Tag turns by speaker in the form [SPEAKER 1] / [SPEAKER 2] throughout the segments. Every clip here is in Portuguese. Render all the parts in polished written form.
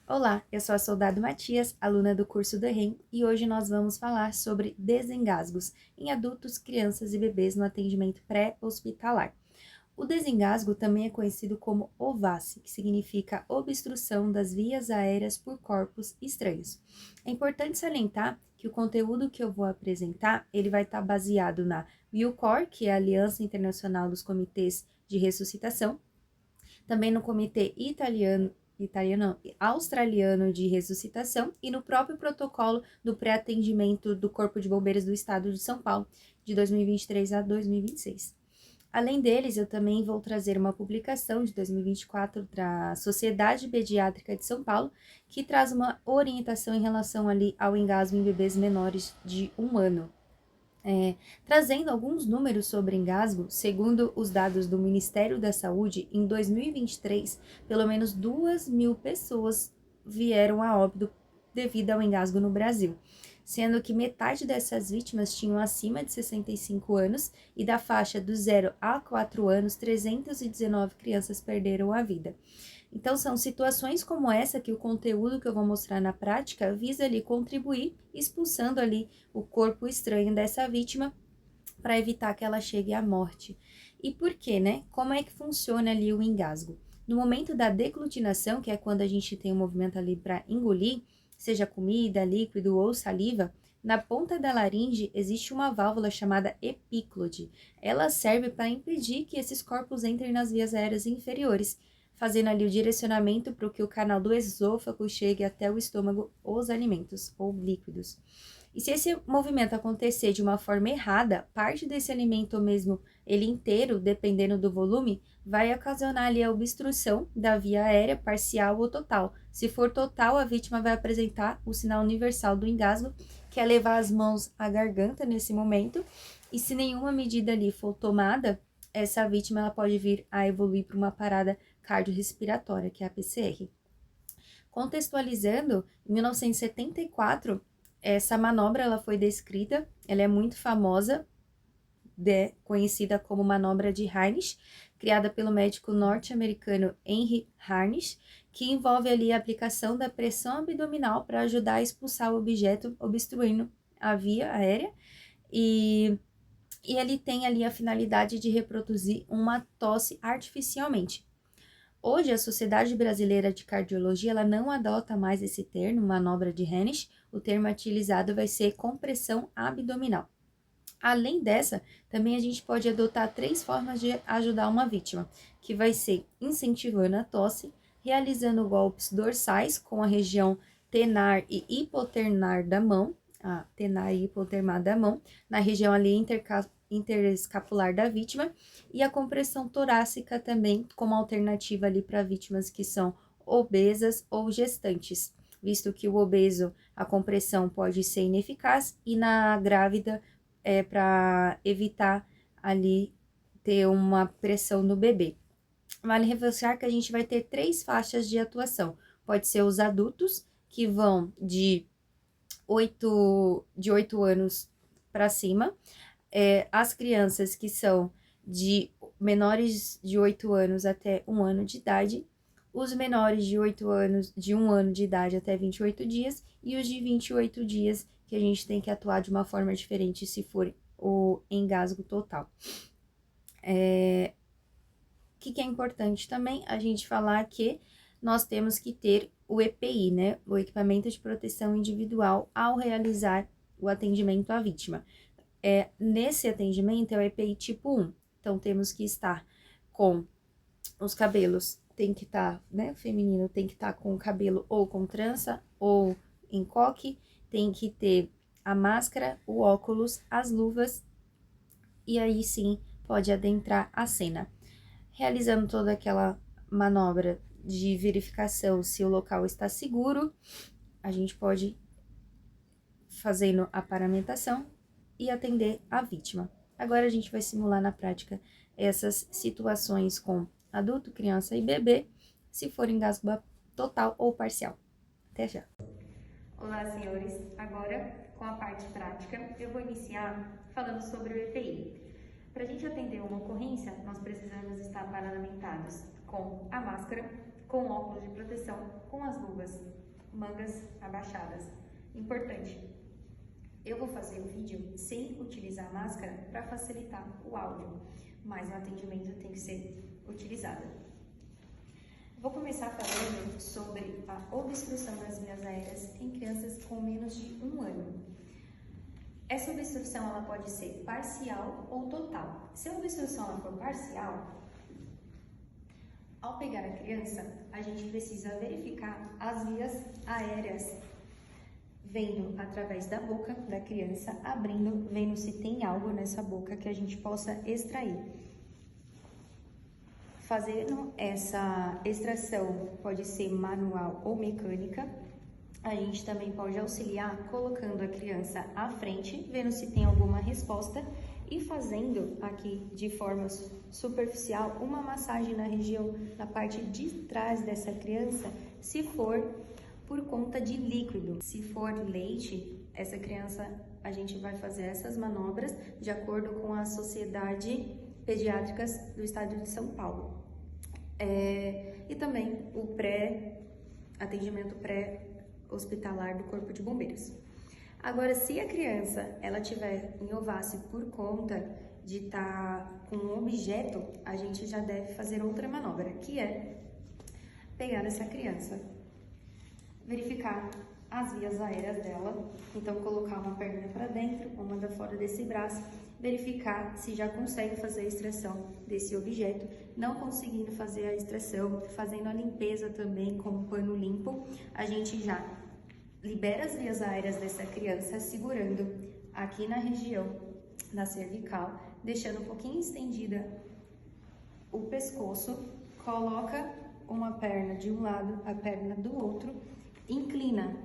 [SPEAKER 1] Olá, eu sou a Soldado Matias, aluna do curso do EREM, e hoje nós vamos falar sobre desengasgos em adultos, crianças e bebês no atendimento pré-hospitalar. O desengasgo também é conhecido como OVACE, que significa obstrução das vias aéreas por corpos estranhos. É importante salientar que o conteúdo que eu vou apresentar, ele vai estar baseado na WILCOR, que é a Aliança Internacional dos Comitês de Ressuscitação, também no Comitê Australiano de Ressuscitação e no próprio protocolo do pré-atendimento do Corpo de Bombeiros do Estado de São Paulo, de 2023 a 2026. Além deles, eu também vou trazer uma publicação de 2024 da Sociedade Pediátrica de São Paulo, que traz uma orientação em relação ali ao engasgo em bebês menores de 1 ano. Trazendo alguns números sobre engasgo, segundo os dados do Ministério da Saúde, em 2023, pelo menos 2.000 pessoas vieram a óbito devido ao engasgo no Brasil, sendo que metade dessas vítimas tinham acima de 65 anos e da faixa dos 0 a 4 anos, 319 crianças perderam a vida. Então, são situações como essa que o conteúdo que eu vou mostrar na prática visa ali contribuir, expulsando ali o corpo estranho dessa vítima para evitar que ela chegue à morte. E por quê, né? Como é que funciona ali o engasgo? No momento da deglutinação, que é quando a gente tem um movimento ali para engolir, seja comida, líquido ou saliva, na ponta da laringe existe uma válvula chamada epíclode. Ela serve para impedir que esses corpos entrem nas vias aéreas inferiores, fazendo ali o direcionamento para que o canal do esôfago chegue até o estômago os alimentos ou líquidos. E se esse movimento acontecer de uma forma errada, parte desse alimento mesmo, ele inteiro, dependendo do volume, vai ocasionar ali a obstrução da via aérea parcial ou total. Se for total, a vítima vai apresentar o sinal universal do engasgo, que é levar as mãos à garganta nesse momento. E se nenhuma medida ali for tomada, essa vítima ela pode vir a evoluir para uma parada cardiorrespiratória, que é a PCR. Contextualizando, em 1974, essa manobra ela foi descrita, ela é muito famosa, conhecida como manobra de Harnisch, criada pelo médico norte-americano Henry Harnisch, que envolve ali a aplicação da pressão abdominal para ajudar a expulsar o objeto obstruindo a via aérea e ele tem ali a finalidade de reproduzir uma tosse artificialmente. Hoje, a Sociedade Brasileira de Cardiologia ela não adota mais esse termo, manobra de Harnisch. O termo utilizado vai ser compressão abdominal. Além dessa, também a gente pode adotar 3 formas de ajudar uma vítima, que vai ser incentivando a tosse, realizando golpes dorsais com a região tenar e hipoternar da mão, tenar e hipotermar da mão, na região ali interescapular da vítima, e a compressão torácica também como alternativa ali para vítimas que são obesas ou gestantes, visto que o obeso, a compressão pode ser ineficaz e na grávida para evitar ali ter uma pressão no bebê. Vale reforçar que a gente vai ter 3 faixas de atuação. Pode ser os adultos, que vão de 8 anos para cima, as crianças que são de menores de 8 anos até 1 ano de idade, os menores de 8 anos, de 1 ano de idade até 28 dias, e os de 28 dias, que a gente tem que atuar de uma forma diferente se for o engasgo total. O que é importante também a gente falar que nós temos que ter o EPI, né? O equipamento de proteção individual ao realizar o atendimento à vítima. Nesse atendimento é o EPI tipo 1. Então, temos que estar com os cabelos, tem que estar, né? O feminino tem que estar com o cabelo ou com trança ou em coque, tem que ter a máscara, o óculos, as luvas, e aí sim pode adentrar a cena. Realizando toda aquela manobra de verificação se o local está seguro, a gente pode fazendo a paramentação e atender a vítima. Agora a gente vai simular na prática essas situações com adulto, criança e bebê, se for engasgo total ou parcial. Até já! Olá, senhores! Agora, com a parte prática, eu vou iniciar falando sobre o EPI. Para a gente atender uma ocorrência, nós precisamos estar paramentados com a máscara, com óculos de proteção, com as luvas, mangas abaixadas. Importante, eu vou fazer o vídeo sem utilizar máscara para facilitar o áudio, mas o atendimento tem que ser utilizado. Vou começar falando sobre a obstrução das vias aéreas em crianças com menos de 1 ano. Essa obstrução ela pode ser parcial ou total. Se a obstrução ela for parcial, ao pegar a criança, a gente precisa verificar as vias aéreas, vendo através da boca da criança, abrindo, vendo se tem algo nessa boca que a gente possa extrair. Fazendo essa extração, pode ser manual ou mecânica, a gente também pode auxiliar colocando a criança à frente, vendo se tem alguma resposta e fazendo aqui de forma superficial uma massagem na região, na parte de trás dessa criança, se for por conta de líquido. Se for leite, essa criança, a gente vai fazer essas manobras de acordo com a Sociedade Pediátricas do Estado de São Paulo. E também o atendimento pré-hospitalar do Corpo de Bombeiros. Agora, se a criança ela tiver em ováceo por conta de estar com um objeto, a gente já deve fazer outra manobra, que é pegar essa criança, verificar as vias aéreas dela, então colocar uma perna para dentro, uma da fora desse braço, verificar se já consegue fazer a extração desse objeto. Não conseguindo fazer a extração, fazendo a limpeza também com um pano limpo, a gente já libera as vias aéreas dessa criança, segurando aqui na região da cervical, deixando um pouquinho estendida o pescoço, coloca uma perna de um lado, a perna do outro, inclina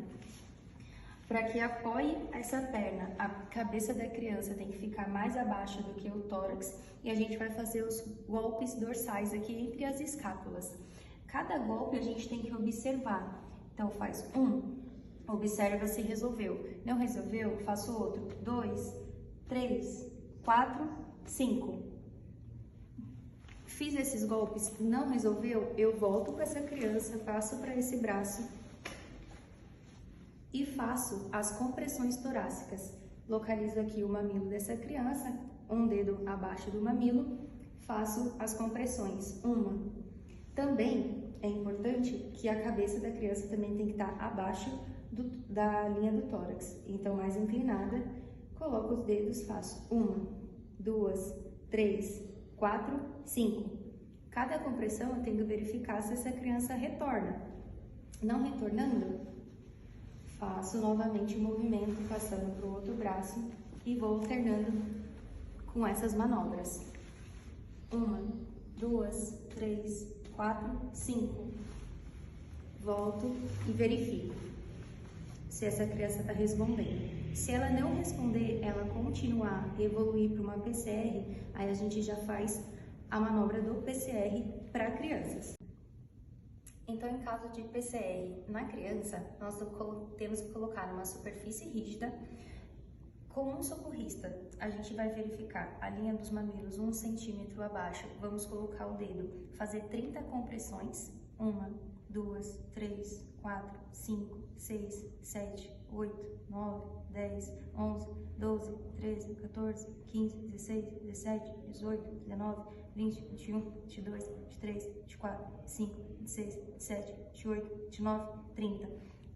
[SPEAKER 1] para que apoie essa perna. A cabeça da criança tem que ficar mais abaixo do que o tórax e a gente vai fazer os golpes dorsais aqui entre as escápulas. Cada golpe a gente tem que observar. Então faz um, observa se resolveu. Não resolveu, faço outro. 2, 3, 4, 5. Fiz esses golpes, não resolveu, eu volto com essa criança, passo para esse braço e faço as compressões torácicas. Localizo aqui o mamilo dessa criança, um dedo abaixo do mamilo, faço as compressões. Uma. Também é importante que a cabeça da criança também tem que estar abaixo da linha do tórax. Então, mais inclinada, coloco os dedos, faço 1, 2, 3, 4, 5. Cada compressão eu tenho que verificar se essa criança retorna. Não retornando, faço novamente o movimento, passando para o outro braço e vou alternando com essas manobras. 1, 2, 3, 4, 5. Volto e verifico se essa criança está respondendo. Se ela não responder, ela continuar, evoluir para uma PCR, aí a gente já faz a manobra do PCR para crianças. Então, em caso de PCR na criança, nós temos que colocar numa superfície rígida com um socorrista. A gente vai verificar a linha dos mamilos 1 centímetro abaixo. Vamos colocar o dedo, fazer 30 compressões. 1, 2, 3, 4, 5, 6, 7, 8, 9, 10, 11, 12, 13, 14, 15, 16, 17, 18, 19, 20, 21, 22, 23, 24, 25, 26, 27, 28, 29, 30.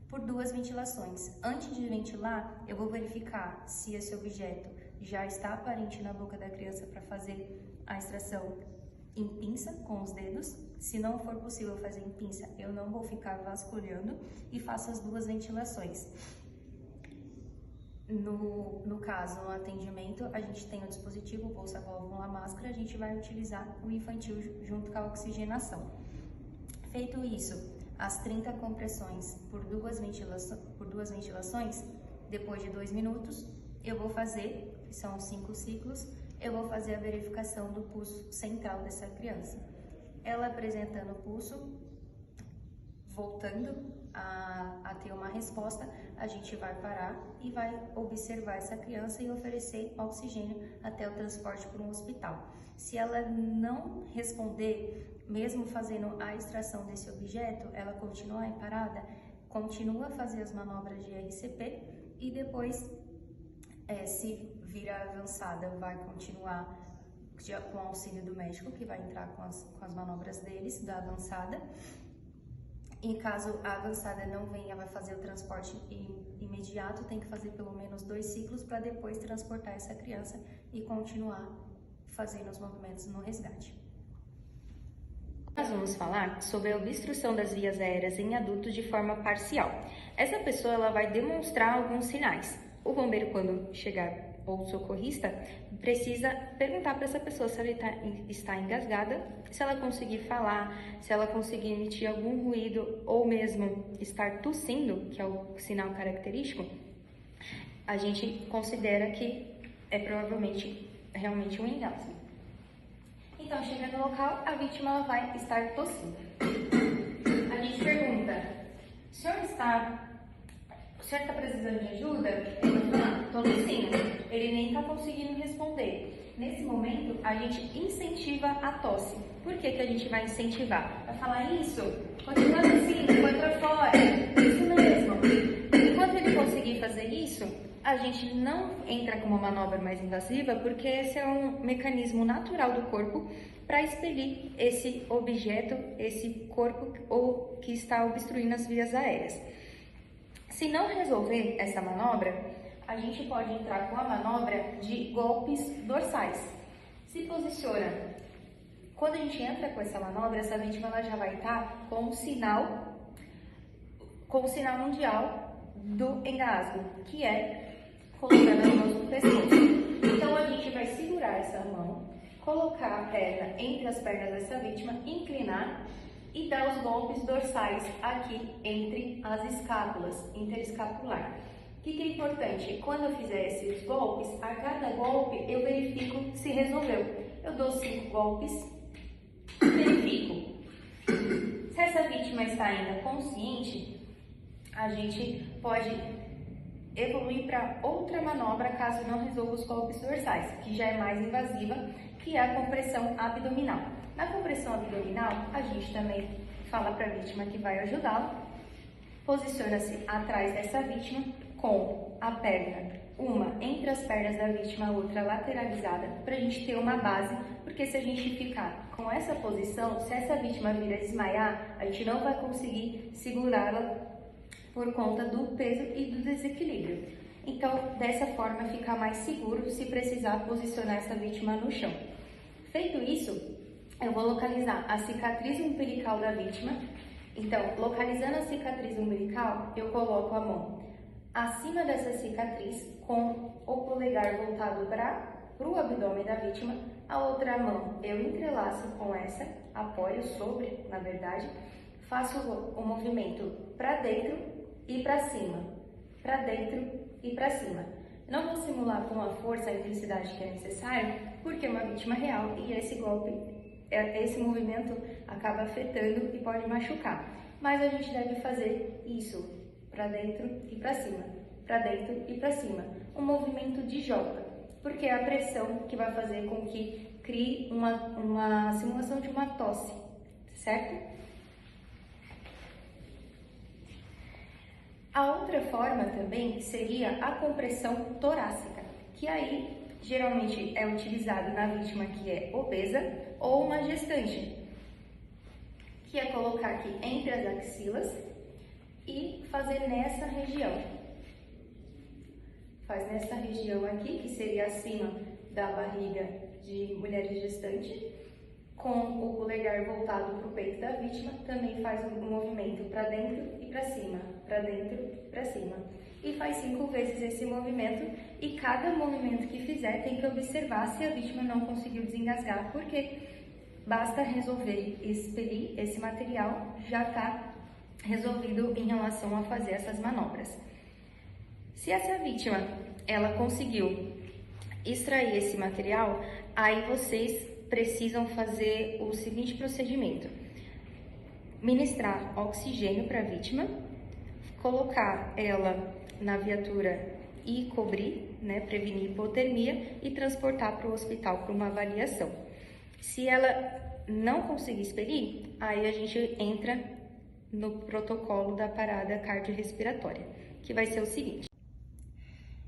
[SPEAKER 1] Por 2 ventilações. Antes de ventilar, eu vou verificar se esse objeto já está aparente na boca da criança para fazer a extração em pinça com os dedos. Se não for possível fazer em pinça, eu não vou ficar vasculhando e faço as 2 ventilações. No caso, no atendimento, a gente tem o dispositivo, bolsa, válvula, máscara, a gente vai utilizar o infantil junto com a oxigenação. Feito isso, as 30 compressões por 2 ventilações, depois de 2 minutos, eu vou fazer, são 5 ciclos, eu vou fazer a verificação do pulso central dessa criança. Ela apresentando o pulso, voltando a ter uma resposta, a gente vai parar e vai observar essa criança e oferecer oxigênio até o transporte para um hospital. Se ela não responder, mesmo fazendo a extração desse objeto, ela continua parada, continua a fazer as manobras de RCP e depois, se vir avançada, vai continuar com o auxílio do médico, que vai entrar com as manobras deles, da avançada. E caso a avançada não venha, vai fazer o transporte imediato, tem que fazer pelo menos 2 ciclos para depois transportar essa criança e continuar fazendo os movimentos no resgate. Nós vamos falar sobre a obstrução das vias aéreas em adultos de forma parcial. Essa pessoa ela vai demonstrar alguns sinais. O bombeiro, quando chegar, ou o socorrista, precisa perguntar para essa pessoa se ela está engasgada, se ela conseguir falar, se ela conseguir emitir algum ruído ou mesmo estar tossindo, que é o sinal característico, a gente considera que é provavelmente realmente um engasgo. Então, chega no local, a vítima ela vai estar tossindo. A gente pergunta, o senhor está precisando de ajuda? Ele vai falar, estou tossindo. Ele nem está conseguindo responder. Nesse momento, a gente incentiva a tosse. Por que a gente vai incentivar? Vai falar isso, continua assim, põe pra fora, isso mesmo. Enquanto ele conseguir fazer isso, a gente não entra com uma manobra mais invasiva, porque esse é um mecanismo natural do corpo para expelir esse objeto, esse corpo ou que está obstruindo as vias aéreas. Se não resolver essa manobra, a gente pode entrar com a manobra de golpes dorsais. Se posiciona. Quando a gente entra com essa manobra, essa vítima ela já vai estar com o sinal mundial do engasgo, que é colocando as mãos no pescoço. Então a gente vai segurar essa mão, colocar a perna entre as pernas dessa vítima, inclinar e dar os golpes dorsais aqui entre as escápulas, interescapular. O que é importante? Quando eu fizer esses golpes, a cada golpe eu verifico se resolveu. Eu dou 5 golpes, verifico. Se essa vítima está ainda consciente, a gente pode evoluir para outra manobra caso não resolva os golpes dorsais, que já é mais invasiva, que é a compressão abdominal. Na compressão abdominal, a gente também fala para a vítima que vai ajudá-la, posiciona-se atrás dessa vítima com a perna, uma entre as pernas da vítima, a outra lateralizada, para a gente ter uma base, porque se a gente ficar com essa posição, se essa vítima vir a desmaiar, a gente não vai conseguir segurá-la por conta do peso e do desequilíbrio. Então, dessa forma, fica mais seguro se precisar posicionar essa vítima no chão. Feito isso, eu vou localizar a cicatriz umbilical da vítima. Então, localizando a cicatriz umbilical, eu coloco a mão acima dessa cicatriz com o polegar voltado para o abdômen da vítima. A outra mão eu entrelaço com essa, apoio sobre, na verdade, faço o movimento para dentro e para cima, para dentro e para cima. Não vou simular com a força e a intensidade que é necessário, porque é uma vítima real e esse golpe, esse movimento acaba afetando e pode machucar. Mas a gente deve fazer isso, para dentro e para cima, para dentro e para cima. Um movimento de joga, porque é a pressão que vai fazer com que crie uma simulação de uma tosse, certo? A outra forma também seria a compressão torácica, que aí geralmente é utilizado na vítima que é obesa ou uma gestante, que é colocar aqui entre as axilas e fazer nessa região. Faz nessa região aqui, que seria acima da barriga de mulher gestante, com o polegar voltado para o peito da vítima, também faz um movimento para dentro e para cima, para dentro e para cima. E faz 5 vezes esse movimento, e cada movimento que fizer tem que observar se a vítima não conseguiu desengasgar, porque basta resolver expelir esse material, já está resolvido em relação a fazer essas manobras. Se essa vítima ela conseguiu extrair esse material, aí vocês precisam fazer o seguinte procedimento: ministrar oxigênio para a vítima colocar ela na viatura e cobrir, né, prevenir hipotermia e transportar para o hospital para uma avaliação. Se ela não conseguir expelir, aí a gente entra no protocolo da parada cardiorrespiratória, que vai ser o seguinte.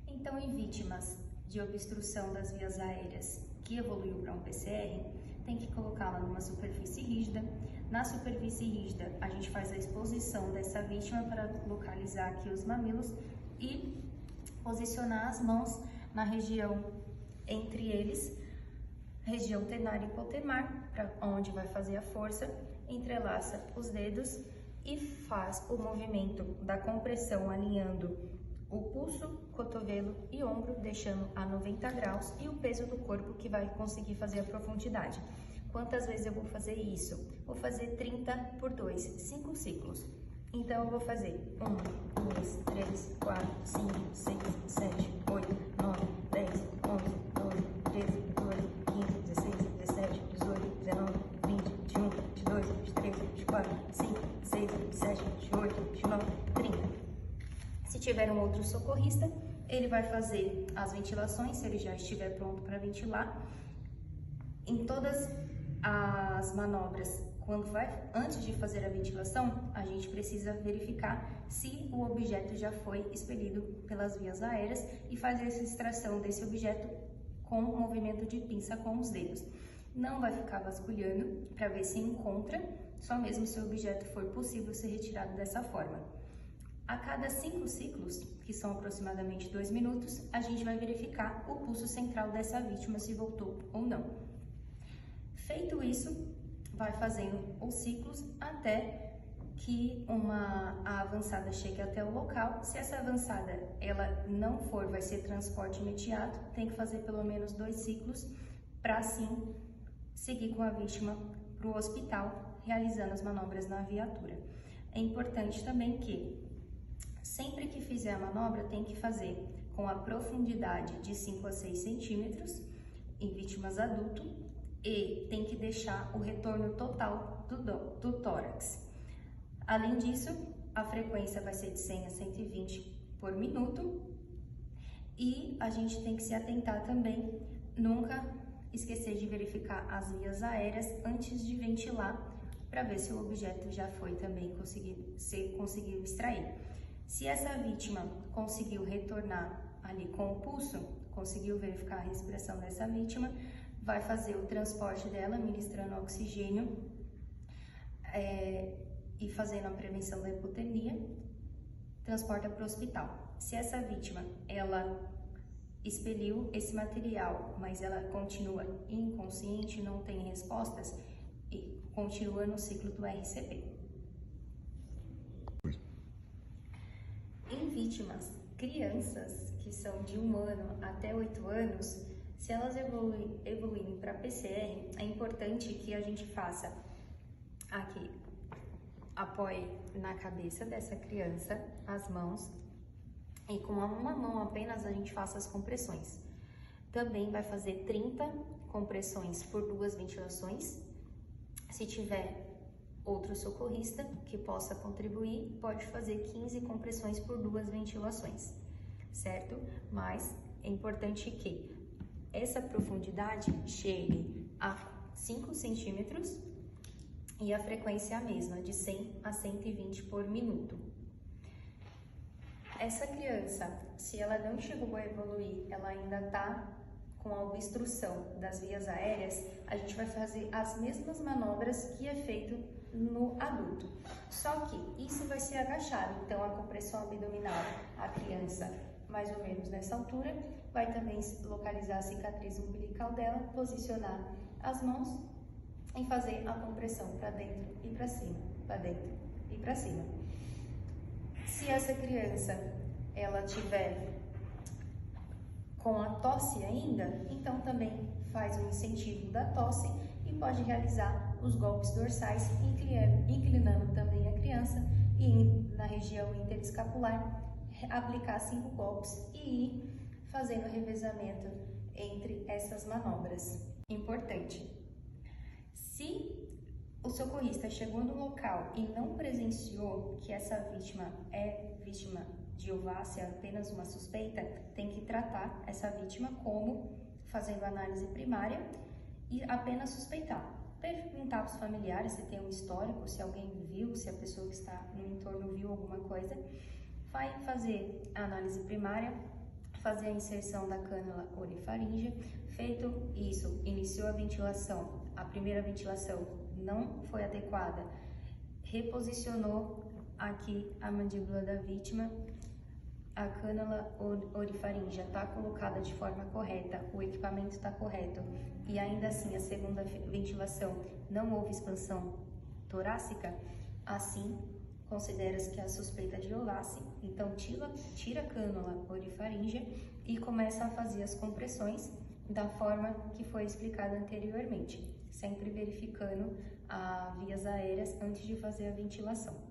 [SPEAKER 1] Então, em vítimas de obstrução das vias aéreas que evoluiu para um PCR, tem que colocá-la numa superfície rígida. Na superfície rígida, a gente faz a exposição dessa vítima para localizar aqui os mamilos e posicionar as mãos na região entre eles, região ternar e hipotermar, para onde vai fazer a força, entrelaça os dedos e faz o movimento da compressão alinhando o pulso, cotovelo e ombro, deixando a 90 graus e o peso do corpo que vai conseguir fazer a profundidade. Quantas vezes eu vou fazer isso? Vou fazer 30 por 2, 5 ciclos. Então, eu vou fazer 1, 2, 3, 4, 5, 6, 7, 8, 9, 10, 11, 12, 13, 14, 15, 16, 17, 18, 19, 20, 21, 22, 23, 24, 5, 6, 27, 28, 29, 30. Se tiver um outro socorrista, ele vai fazer as ventilações, se ele já estiver pronto para ventilar. Em todas as manobras, antes de fazer a ventilação, a gente precisa verificar se o objeto já foi expelido pelas vias aéreas e fazer essa extração desse objeto com o movimento de pinça com os dedos. Não vai ficar vasculhando para ver se encontra, só mesmo se o objeto for possível ser retirado dessa forma. A cada 5 ciclos, que são aproximadamente 2 minutos, a gente vai verificar o pulso central dessa vítima, se voltou ou não. Feito isso, vai fazendo os ciclos até que a avançada chegue até o local. Se essa avançada ela não for, vai ser transporte imediato, tem que fazer pelo menos 2 ciclos para assim seguir com a vítima para o hospital, realizando as manobras na viatura. É importante também que sempre que fizer a manobra tem que fazer com a profundidade de 5 a 6 centímetros em vítimas adulto, e tem que deixar o retorno total do tórax. Além disso, a frequência vai ser de 100 a 120 por minuto e a gente tem que se atentar também, nunca esquecer de verificar as vias aéreas antes de ventilar, para ver se o objeto já foi também conseguiu extrair. Se essa vítima conseguiu retornar ali com o pulso, conseguiu verificar a respiração dessa vítima, vai fazer o transporte dela, ministrando oxigênio e fazendo a prevenção da hipotermia, transporta para o hospital. Se essa vítima, ela expeliu esse material, mas ela continua inconsciente, não tem respostas, e continua no ciclo do RCP. Em vítimas, crianças que são de 1 ano até 8 anos, se elas evoluírem para PCR, é importante que a gente faça aqui, apoie na cabeça dessa criança as mãos e com uma mão apenas a gente faça as compressões. Também vai fazer 30 compressões por 2 ventilações. Se tiver outro socorrista que possa contribuir, pode fazer 15 compressões por 2 ventilações, certo? Mas é importante que essa profundidade chegue a 5 centímetros e a frequência é a mesma, de 100 a 120 por minuto. Essa criança, se ela não chegou a evoluir, ela ainda está com a obstrução das vias aéreas, a gente vai fazer as mesmas manobras que é feito no adulto. Só que isso vai ser agachado, então a compressão abdominal, a criança mais ou menos nessa altura, vai também localizar a cicatriz umbilical dela, posicionar as mãos e fazer a compressão para dentro e para cima, para dentro e para cima. Se essa criança ela tiver com a tosse ainda, então também faz o incentivo da tosse e pode realizar os golpes dorsais, inclinando também a criança e na região interescapular aplicar 5 golpes e ir fazendo revezamento entre essas manobras. Importante, se o socorrista chegou no local e não presenciou que essa vítima é vítima de ovácea, apenas uma suspeita, tem que tratar essa vítima como fazendo análise primária e apenas suspeitar. Perguntar para os familiares se tem um histórico, se alguém viu, se a pessoa que está no entorno viu alguma coisa. Vai fazer a análise primária, fazer a inserção da cânula orofaríngea. Feito isso, iniciou a ventilação. A primeira ventilação não foi adequada. Reposicionou aqui a mandíbula da vítima. A cânula orofaríngea está colocada de forma correta, o equipamento está correto e ainda assim a segunda ventilação não houve expansão torácica, assim considera-se que é a suspeita de ovácea, então tira a cânula orofaríngea e começa a fazer as compressões da forma que foi explicada anteriormente, sempre verificando as vias aéreas antes de fazer a ventilação.